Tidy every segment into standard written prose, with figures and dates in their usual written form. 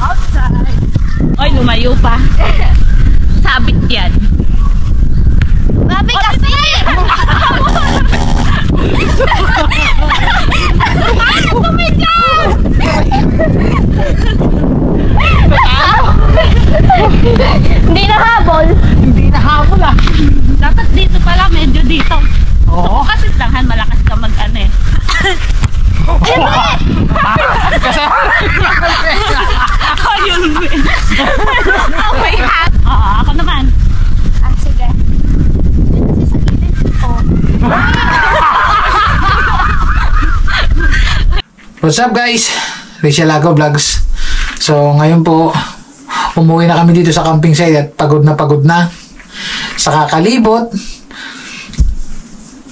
outside. Oy, lumayo pa. Sabit yan. Babi kasi! Ay, tumigyan! Hindi nahabol. Hindi nahabol ah. Dapat dito pala, medyo dito. Oo. Kasi langhan, malakas ka mag-ano eh. Kasi Ayun. Oh my God. Oo, ako naman. Ah, sige. Kasi sa gilid. Oh. what's up guys? Rachel Lago Vlogs. So ngayon po umuwi na kami dito sa camping site at pagod na sa kakalibot,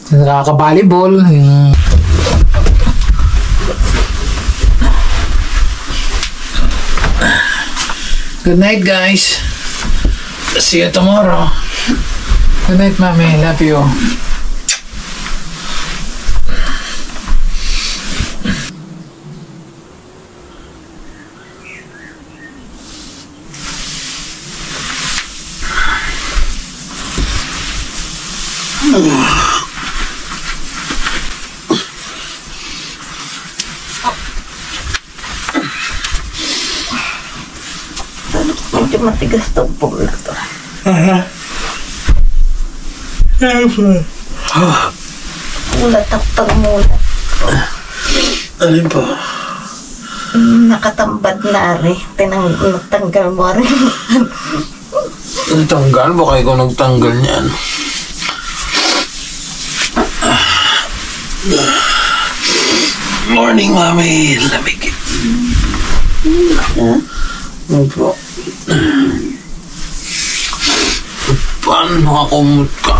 sa kakabalibol. Good night guys. See you tomorrow. Good night mommy. Love you. Medyo matigas to po na to. Mulat ako pag mulat. Alin po? Nakatambad na rin. Natanggal mo rin. Nagtanggal? Baka ikaw nagtanggal niyan. Morning, Mami. Lamig. Opo. Paano nakakumot ka?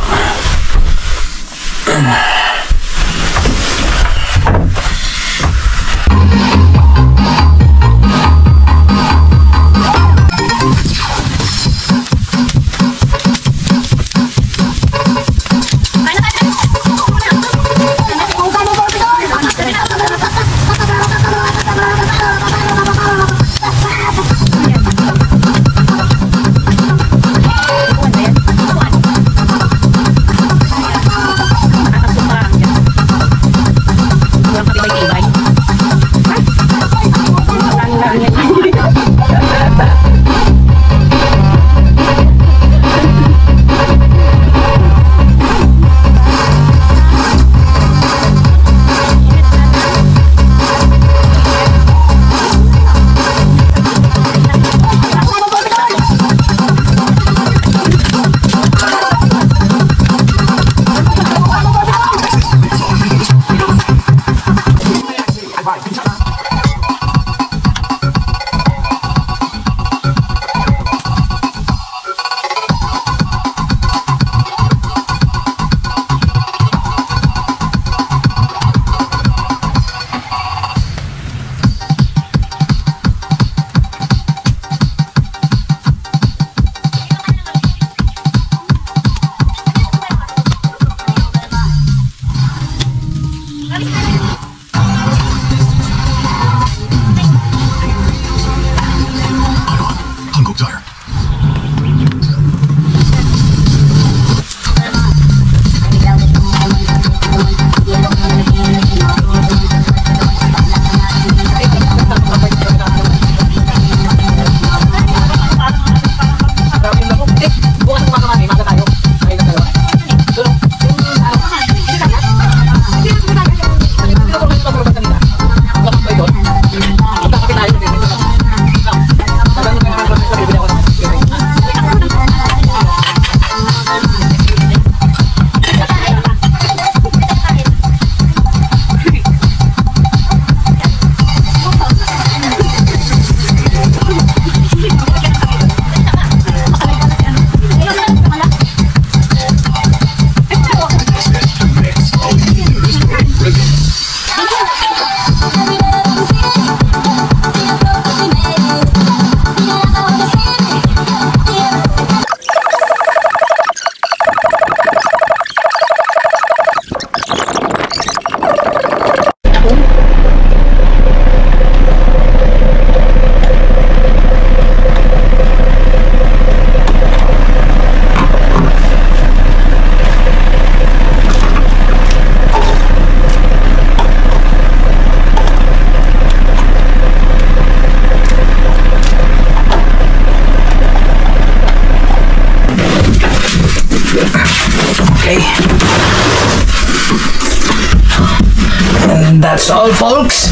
That's all, folks.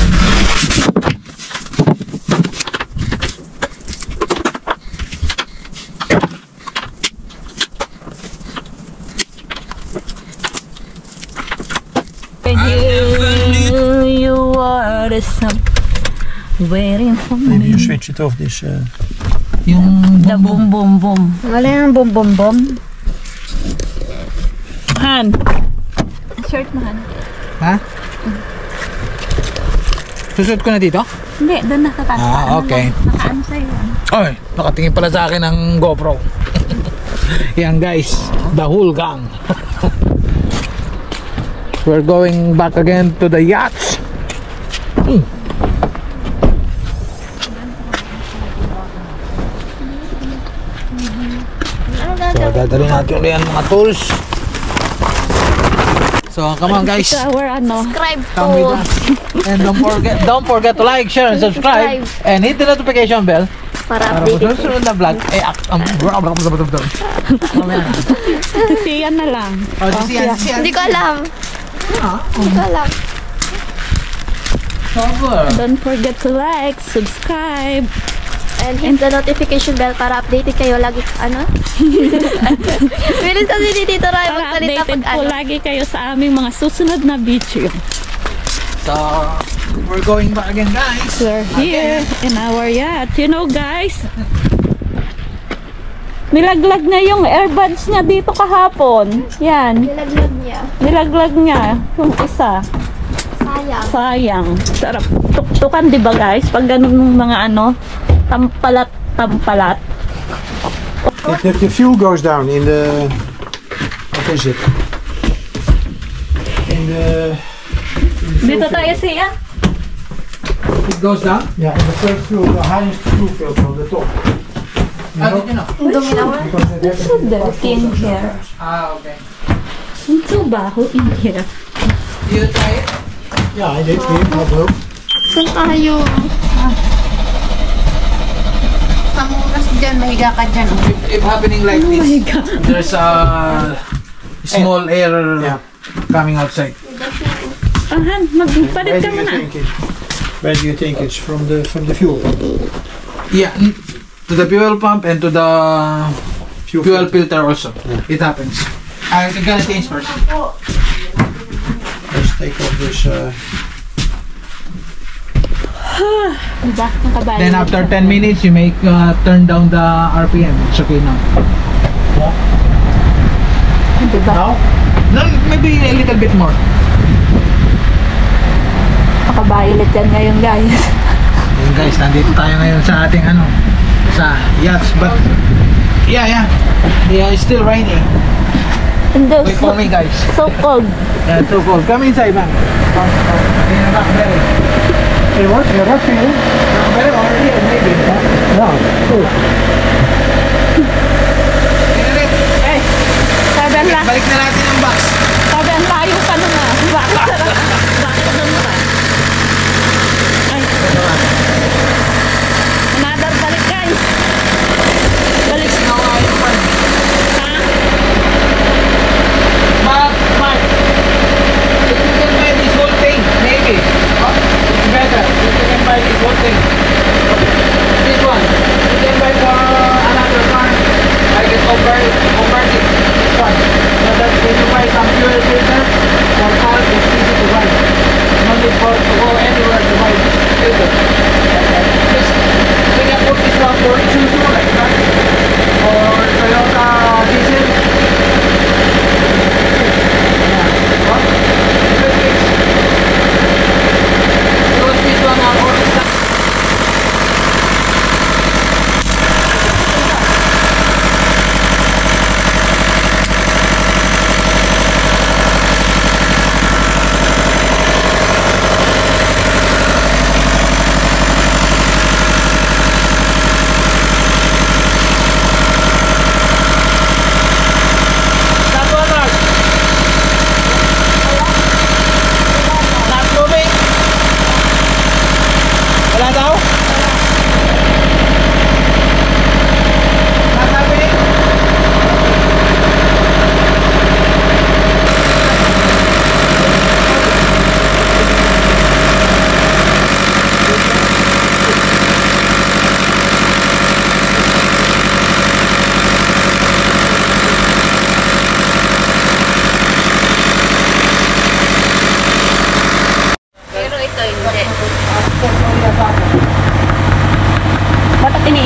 You are the sun waiting for Maybe you me. switch it off this. Yung The boom boom boom. Wala yung bom bom bom. Han. Shirt mo, Han. ha? Susuot ko na dito? Hindi, doon nakataas. Ah, okay. Nakaano sa'yo. Ay, nakatingin pala sa akin ng GoPro. Yan guys, the whole gang. We're going back again to the yachts. So, dadalhin natin ulit ang mga tools. So, come on guys. Sa our ano. Subscribe Come with us. And don't forget to like, share, and subscribe. And hit the notification bell. Para Para update. po susunod na vlog. Mamaya na. Siyan na lang. Oh, siyan. Hindi ko alam. Hindi ko alam. Cover. Don't forget to like, subscribe. And hit the notification bell para updated kayo lagi. Ano? Bilis kasi ni Tito Ray Para magsalita updated pag po ano. lagi kayo sa aming mga susunod na video. So, we're going back again guys. We're here in our yacht. You know guys, nilaglag niya yung airbags niya dito kahapon. Yan, Nilaglag niya. nilaglag niya yung isa. Sayang. Sayang. Sarap. Tuktukan, di ba guys? Pag ganun mga ano, tampalat. The fuel goes down in the. What is it? In the. Dito tayo siya. It goes down. Yeah, in the first fuel, the highest fuel filter on the top. Ah, did you know? Dumi naman. It's so dirty in here. Ah, okay. It's so baho in here. You try it? Yeah, I did. Here, I'll go. Saan tayo? Kamuras dyan, mahiga ka dyan. If happening like Oh my this, God. there's a small air Yeah. coming outside. Ahan, magpalit ka muna. Where do you think it's from the fuel pump? Yeah, to the fuel pump and to the fuel filter also. It happens. I'm gonna change first. Let's take off this. Diba? Nakabali. Then after 10 minutes, you make turn down the RPM. It's okay now. Diba? Now? No, maybe a little bit more. Nakabayilit yan ngayon guys. Ayun guys, nandito tayo ngayon sa ating ano, sa yachts. But yeah, it's still raining. And the Wait for me guys. so cold. Yeah, it's so cold. Come inside, man. Hey, what? You're rushing, eh? Very already, maybe. No. Cool. Eh, sabi ang layo. Balik na natin yung box. Sabi ang layo pa nun ah. Bakit doon ka? Ay. Another balik guys. Balik. Singaw nga yung pan. Ha? But, if you can buy this whole thing, maybe. It's better. If you can buy this whole thing. This one. You can buy for another car. I can convert it. This one. So that when you buy some fuel filter, for all, it's easy to run.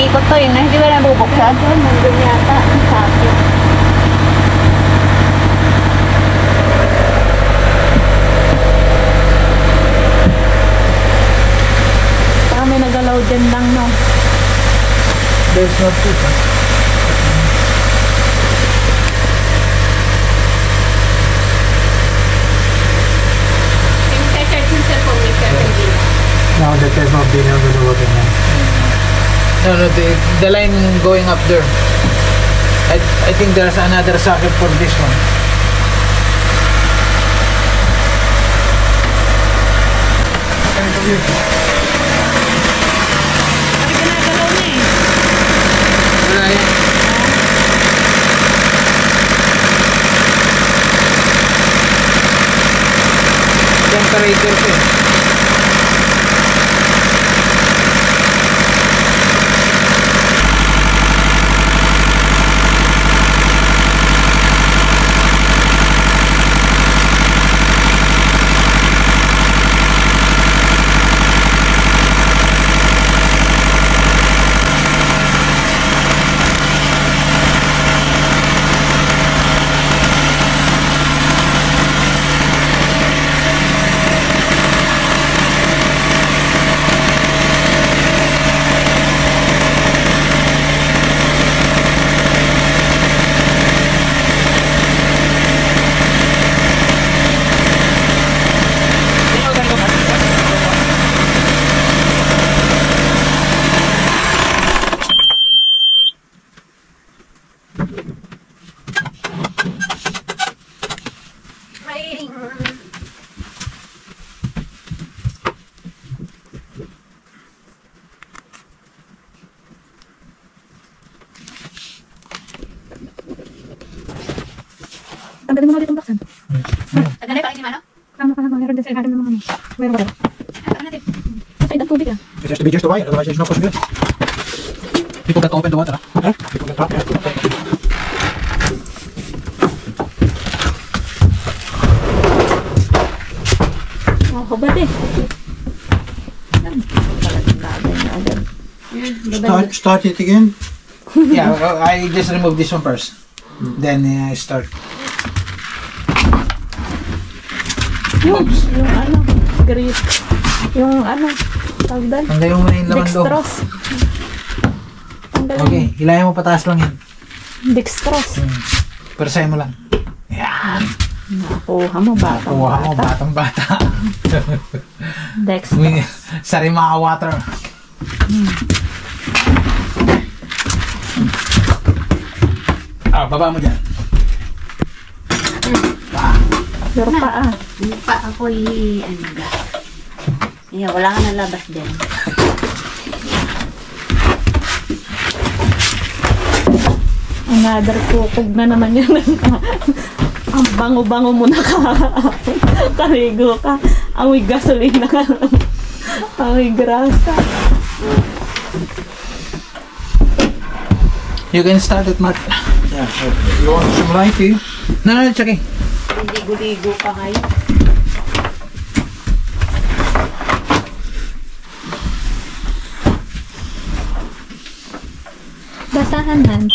umiikot to yun. Hindi ba nabubuksan? Doon, nandun yata. Ang sakit. Baka may nagalaw dyan lang, no? There's no proof. No, that has not been able to work in there. No, the line going up there. I think there's another socket for this one. Ay, ginagalaw na eh. Wala yan. Temperature ko eh. Tanggalin mo nga ulit ang baksan. Tanggalin pa rin yung ano? Meron din sa ilalim ng mga ano. Meron ka. Tanggalin natin. Patay ng tubig ah. It has to be just the wire, otherwise there's no possibility. People that open the water. Huh? People that yeah. Oh, hubad eh. Yan. Talagang bagay na agad. Start it again. Yeah, I just remove this one first. Then start. Yung ano, grip. Yung ano, tagdan. Tanggalin mo na yung laman loob. Dextrose. Tanggalin. Okay, hilayan mo pataas lang yan. Dextrose. Persahin mo lang. Yan. Nakuha mo batang Kuha mo, bata. batang bata. Dextrose. Sarimaa water. Baba mo dyan. Pero pa ah. Pa ako'y ano ba? Yeah, wala ka na labas din. Another kukog na naman yun. Ang bango-bango mo na ka. Karigo ka. Amoy gasolina ka. Amoy grasa. You can start it, Mark. Yeah. You want some light here? No, it's okay. Hindi guligo pa kayo. Basahan man.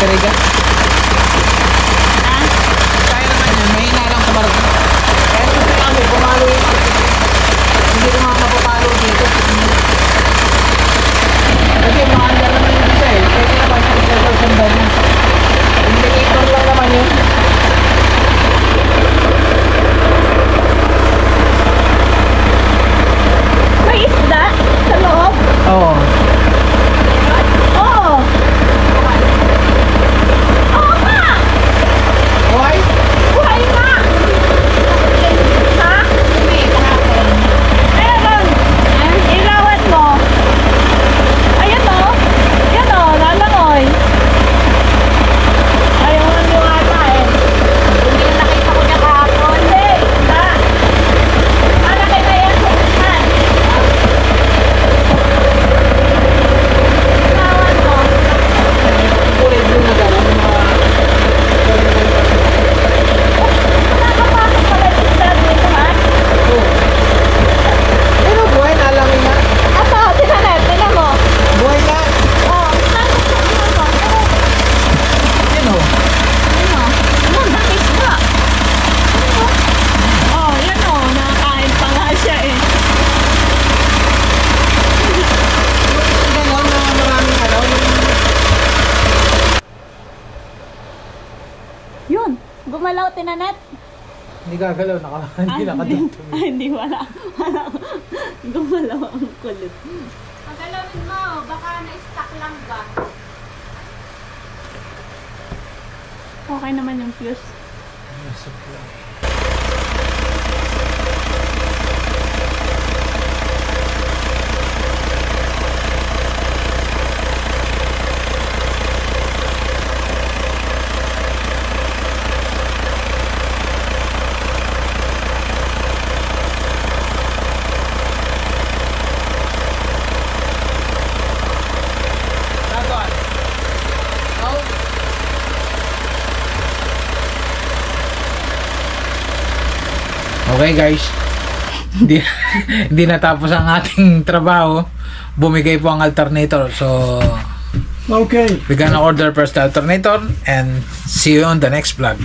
battery ka? Kaya naman yun, mahina lang sa barko. Kaya kasi kami, pumalo yung hindi ko mga mapapalo dito. Kasi maandar naman yung isa eh. Pwede naman yung isa sundan niya. Indicator lang naman yun. May isda sa loob? Oo. Oo. Oo nga! Why? Buhay nga! Ha? Ayun! Ilawan mo. Ayun o. Yan o, lalangoy. Ayaw nga niwala eh. Hindi yung nakita ko niya kahapon. Hindi, isda. Malaki na yan sa usan. Ilawan mo. Kulay blue na gano'n. Nakapasok pala yung isda dito ha? Pero buhay na lang yun na. Ato, tinanet, tinan mo. Buhay na. Oh, tinan mo. Yun o. Ano, dami isda. Oh, yan o, nakakain pa nga siya eh. Gano'n na maraming ano. Yun, gumalaw tinanet. Hindi gagalaw. Hindi nakadito. Hindi, wala. Gumalaw ang kulit. Pagalawin mo, baka na-stuck lang ba? Okay naman yung fuse. Okay guys, hindi natapos ang ating trabaho. Bumigay po ang alternator. So, Okay. we're gonna order first the alternator and see you on the next vlog.